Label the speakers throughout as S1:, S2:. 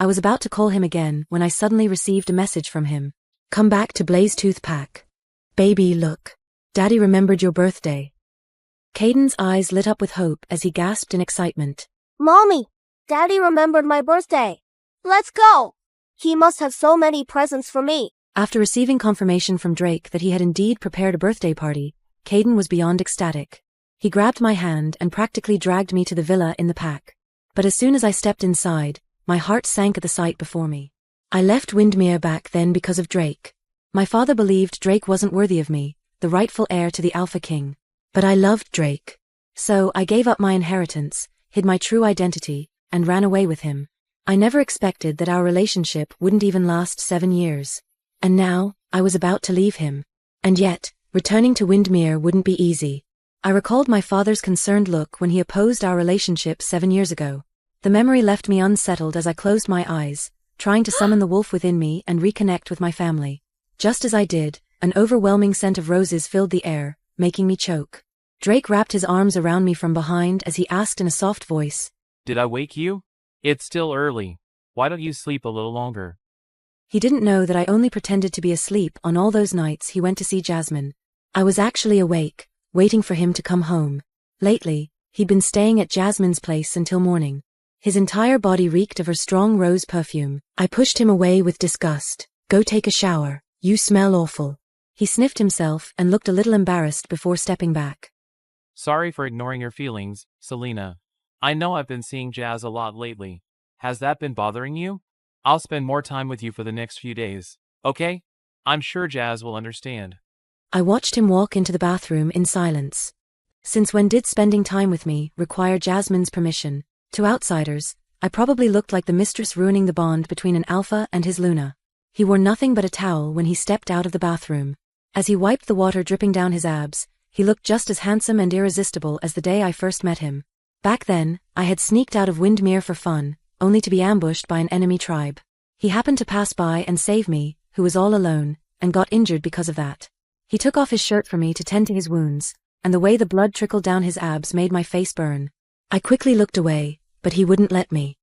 S1: I was about to call him again when I suddenly received a message from him. Come back to Blazetooth Pack. Baby, look. Daddy remembered your birthday. Caden's eyes lit up with hope as he gasped in excitement.
S2: Mommy, Daddy remembered my birthday. Let's go. He must have so many presents for me.
S1: After receiving confirmation from Drake that he had indeed prepared a birthday party, Caden was beyond ecstatic. He grabbed my hand and practically dragged me to the villa in the pack. But as soon as I stepped inside, my heart sank at the sight before me. I left Windermere back then because of Drake. My father believed Drake wasn't worthy of me, the rightful heir to the Alpha King. But I loved Drake. So I gave up my inheritance, hid my true identity, and ran away with him. I never expected that our relationship wouldn't even last 7 years. And now, I was about to leave him. And yet, returning to Windermere wouldn't be easy. I recalled my father's concerned look when he opposed our relationship 7 years ago. The memory left me unsettled as I closed my eyes, trying to summon the wolf within me and reconnect with my family. Just as I did, an overwhelming scent of roses filled the air, making me choke. Drake wrapped his arms around me from behind as he asked in a soft voice,
S3: Did I wake you? It's still early. Why don't you sleep a little longer?
S1: He didn't know that I only pretended to be asleep on all those nights he went to see Jasmine. I was actually awake, waiting for him to come home. Lately, he'd been staying at Jasmine's place until morning. His entire body reeked of her strong rose perfume. I pushed him away with disgust. Go take a shower. You smell awful. He sniffed himself and looked a little embarrassed before stepping back.
S3: Sorry for ignoring your feelings, Selena. I know I've been seeing Jazz a lot lately. Has that been bothering you? I'll spend more time with you for the next few days, okay? I'm sure Jazz will understand.
S1: I watched him walk into the bathroom in silence. Since when did spending time with me require Jasmine's permission? To outsiders, I probably looked like the mistress ruining the bond between an alpha and his Luna. He wore nothing but a towel when he stepped out of the bathroom. As he wiped the water dripping down his abs, he looked just as handsome and irresistible as the day I first met him. Back then, I had sneaked out of Windermere for fun, only to be ambushed by an enemy tribe. He happened to pass by and save me, who was all alone, and got injured because of that. He took off his shirt for me to tend to his wounds, and the way the blood trickled down his abs made my face burn. I quickly looked away, but he wouldn't let me.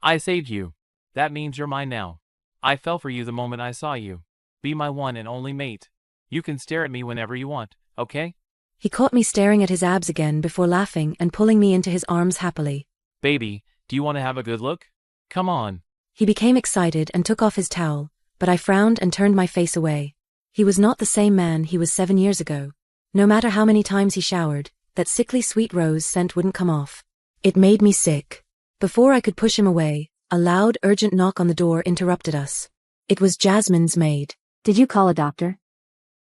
S3: I saved you. That means you're mine now. I fell for you the moment I saw you. Be my one and only mate. You can stare at me whenever you want, okay?
S1: He caught me staring at his abs again before laughing and pulling me into his arms happily.
S3: Baby, do you want to have a good look? Come on.
S1: He became excited and took off his towel, but I frowned and turned my face away. He was not the same man he was 7 years ago. No matter how many times he showered, that sickly sweet rose scent wouldn't come off. It made me sick. Before I could push him away, a loud, urgent knock on the door interrupted us. It was Jasmine's maid.
S4: Did you call a doctor?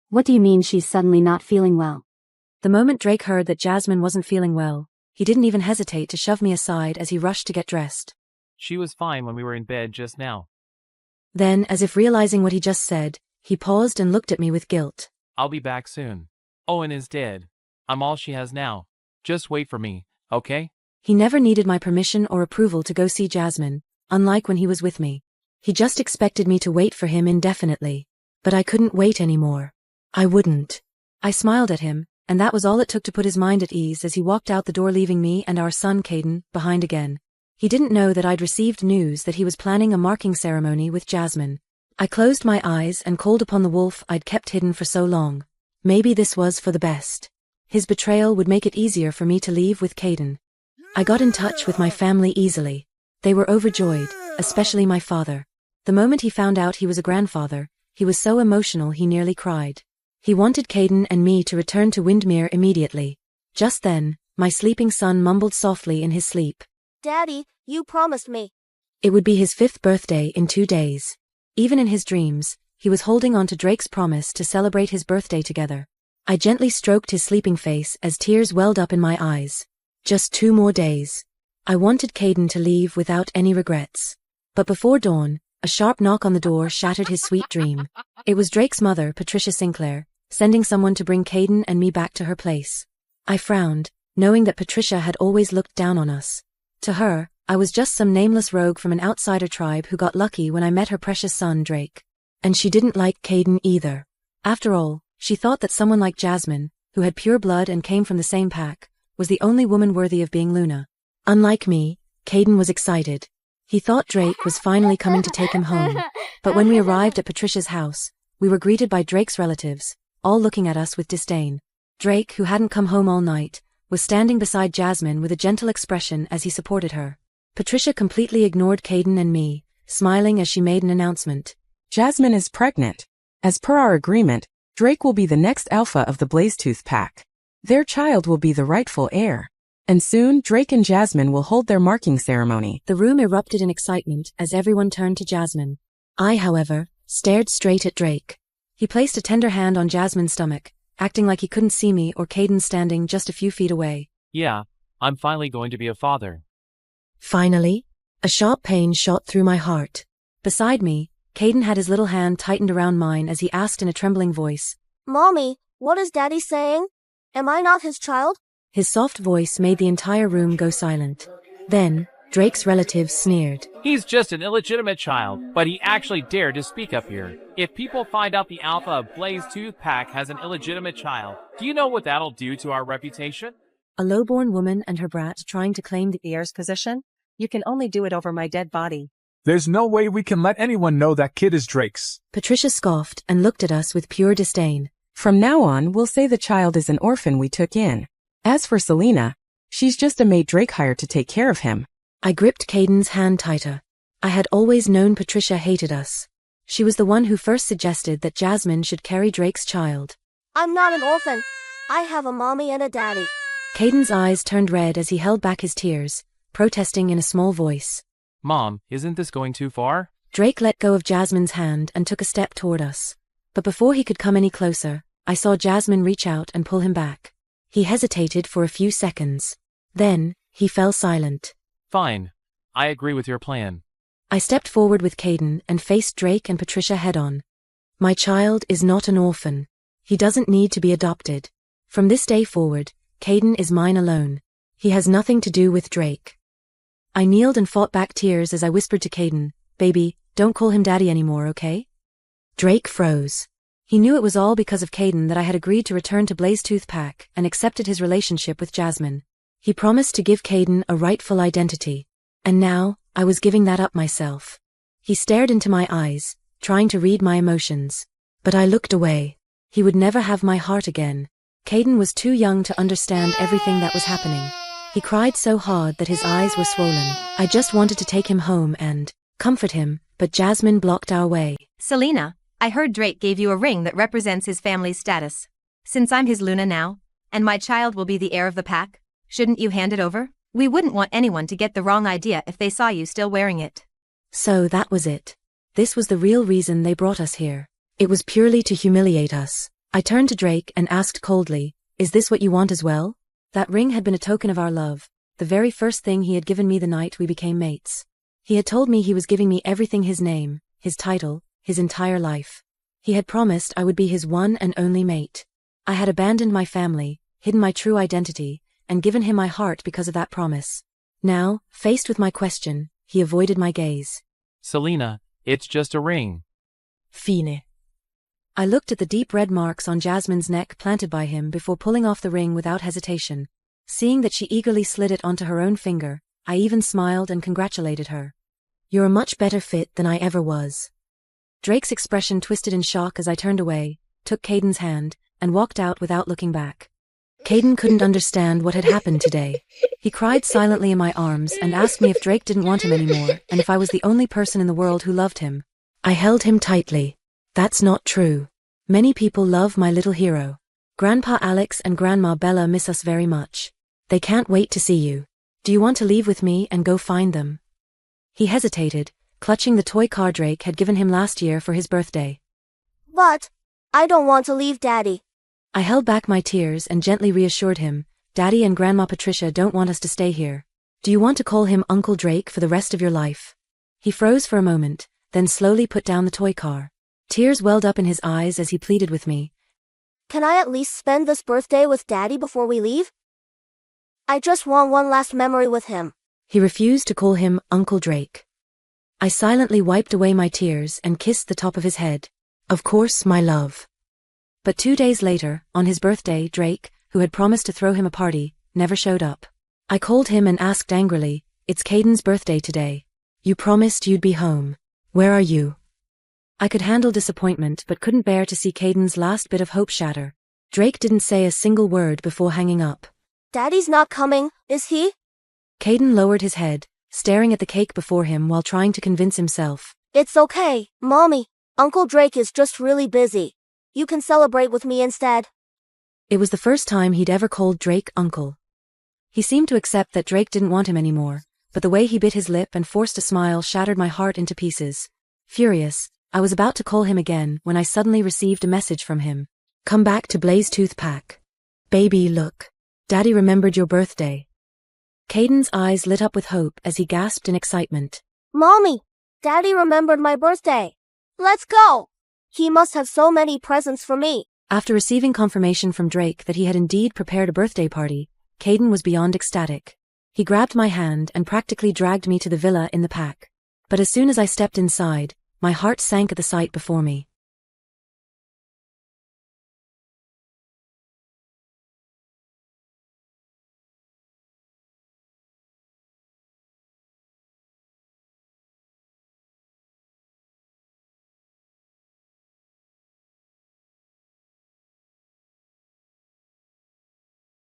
S4: What do you mean she's suddenly not feeling well?
S1: The moment Drake heard that Jasmine wasn't feeling well, he didn't even hesitate to shove me aside as he rushed to get dressed.
S3: She was fine when we were in bed just now.
S1: Then, as if realizing what he just said, he paused and looked at me with guilt.
S3: I'll be back soon. Owen is dead. I'm all she has now. Just wait for me, okay?
S1: He never needed my permission or approval to go see Jasmine, unlike when he was with me. He just expected me to wait for him indefinitely. But I couldn't wait anymore. I wouldn't. I smiled at him, and that was all it took to put his mind at ease as he walked out the door, leaving me and our son Caden behind again. He didn't know that I'd received news that he was planning a marking ceremony with Jasmine. I closed my eyes and called upon the wolf I'd kept hidden for so long. Maybe this was for the best. His betrayal would make it easier for me to leave with Caden. I got in touch with my family easily. They were overjoyed, especially my father. The moment he found out he was a grandfather, he was so emotional he nearly cried. He wanted Caden and me to return to Windermere immediately. Just then, my sleeping son mumbled softly in his sleep.
S2: Daddy, you promised me.
S1: It would be his 5th birthday in 2 days. Even in his dreams, he was holding on to Drake's promise to celebrate his birthday together. I gently stroked his sleeping face as tears welled up in my eyes. Just 2 more days. I wanted Caden to leave without any regrets. But before dawn, a sharp knock on the door shattered his sweet dream. It was Drake's mother, Patricia Sinclair, sending someone to bring Caden and me back to her place. I frowned, knowing that Patricia had always looked down on us. To her, I was just some nameless rogue from an outsider tribe who got lucky when I met her precious son Drake. And she didn't like Caden either. After all, she thought that someone like Jasmine, who had pure blood and came from the same pack, was the only woman worthy of being Luna. Unlike me, Caden was excited. He thought Drake was finally coming to take him home, but when we arrived at Patricia's house, we were greeted by Drake's relatives, all looking at us with disdain. Drake, who hadn't come home all night, was standing beside Jasmine with a gentle expression as he supported her. Patricia completely ignored Caden and me, smiling as she made an announcement.
S5: Jasmine is pregnant. As per our agreement, Drake will be the next alpha of the Blazetooth pack. Their child will be the rightful heir. And soon, Drake and Jasmine will hold their marking ceremony.
S1: The room erupted in excitement as everyone turned to Jasmine. I, however, stared straight at Drake. He placed a tender hand on Jasmine's stomach, acting like he couldn't see me or Caden standing just a few feet away.
S3: Yeah, I'm finally going to be a father.
S1: Finally? A sharp pain shot through my heart. Beside me, Caden had his little hand tightened around mine as he asked in a trembling voice,
S2: Mommy, what is Daddy saying? Am I not his child?
S1: His soft voice made the entire room go silent. Then, Drake's relatives sneered.
S3: He's just an illegitimate child, but he actually dared to speak up here. If people find out the alpha of Blazetooth pack has an illegitimate child, do you know what that'll do to our reputation?
S1: A lowborn woman and her brat trying to claim the
S6: heir's position? You can only do it over my dead body.
S7: There's no way we can let anyone know that kid is Drake's.
S1: Patricia scoffed and looked at us with pure disdain.
S5: From now on, we'll say the child is an orphan we took in. As for Selena, she's just a maid Drake hired to take care of him.
S1: I gripped Caden's hand tighter. I had always known Patricia hated us. She was the one who first suggested that Jasmine should carry Drake's child.
S2: I'm not an orphan. I have a mommy and a daddy.
S1: Caden's eyes turned red as he held back his tears, protesting in a small voice.
S3: Mom, isn't this going too far?
S1: Drake let go of Jasmine's hand and took a step toward us. But before he could come any closer, I saw Jasmine reach out and pull him back. He hesitated for a few seconds. Then, he fell silent.
S3: Fine. I agree with your plan.
S1: I stepped forward with Caden and faced Drake and Patricia head-on. My child is not an orphan. He doesn't need to be adopted. From this day forward, Caden is mine alone. He has nothing to do with Drake. I kneeled and fought back tears as I whispered to Caden, Baby, don't call him daddy anymore, okay? Drake froze. He knew it was all because of Caden that I had agreed to return to Blazetooth Pack and accepted his relationship with Jasmine. He promised to give Caden a rightful identity. And now, I was giving that up myself. He stared into my eyes, trying to read my emotions. But I looked away. He would never have my heart again. Caden was too young to understand everything that was happening. He cried so hard that his eyes were swollen. I just wanted to take him home and comfort him, but Jasmine blocked our way.
S8: Selena, I heard Drake gave you a ring that represents his family's status. Since I'm his Luna now, and my child will be the heir of the pack, shouldn't you hand it over? We wouldn't want anyone to get the wrong idea if they saw you still wearing it.
S1: So that was it. This was the real reason they brought us here. It was purely to humiliate us. I turned to Drake and asked coldly, Is this what you want as well? That ring had been a token of our love, the very first thing he had given me the night we became mates. He had told me he was giving me everything: his name, his title, his entire life. He had promised I would be his one and only mate. I had abandoned my family, hidden my true identity, and given him my heart because of that promise. Now, faced with my question, he avoided my gaze.
S3: Selena, it's just a ring.
S1: Fine. I looked at the deep red marks on Jasmine's neck planted by him before pulling off the ring without hesitation. Seeing that she eagerly slid it onto her own finger, I even smiled and congratulated her. You're a much better fit than I ever was. Drake's expression twisted in shock as I turned away, took Caden's hand, and walked out without looking back. Caden couldn't understand what had happened today. He cried silently in my arms and asked me if Drake didn't want him anymore and if I was the only person in the world who loved him. I held him tightly. That's not true. Many people love my little hero. Grandpa Alex and Grandma Bella miss us very much. They can't wait to see you. Do you want to leave with me and go find them? He hesitated, clutching the toy car Drake had given him last year for his birthday.
S2: But I don't want to leave Daddy.
S1: I held back my tears and gently reassured him, Daddy and Grandma Patricia don't want us to stay here. Do you want to call him Uncle Drake for the rest of your life? He froze for a moment, then slowly put down the toy car. Tears welled up in his eyes as he pleaded with me.
S2: Can I at least spend this birthday with Daddy before we leave? I just want one last memory with him.
S1: He refused to call him Uncle Drake. I silently wiped away my tears and kissed the top of his head. Of course, my love. But 2 days later, on his birthday, Drake, who had promised to throw him a party, never showed up. I called him and asked angrily, It's Caden's birthday today. You promised you'd be home. Where are you? I could handle disappointment but couldn't bear to see Caden's last bit of hope shatter. Drake didn't say a single word before hanging up.
S2: Daddy's not coming, is he?
S1: Caden lowered his head, staring at the cake before him while trying to convince himself.
S2: It's okay, Mommy. Uncle Drake is just really busy. You can celebrate with me instead.
S1: It was the first time he'd ever called Drake uncle. He seemed to accept that Drake didn't want him anymore, but the way he bit his lip and forced a smile shattered my heart into pieces. Furious, I was about to call him again when I suddenly received a message from him. Come back to Blazetooth Pack. Baby, look. Daddy remembered your birthday. Caden's eyes lit up with hope as he gasped in excitement.
S2: Mommy, Daddy remembered my birthday. Let's go. He must have so many presents for me.
S1: After receiving confirmation from Drake that he had indeed prepared a birthday party, Caden was beyond ecstatic. He grabbed my hand and practically dragged me to the villa in the pack. But as soon as I stepped inside, my heart sank at the sight before me.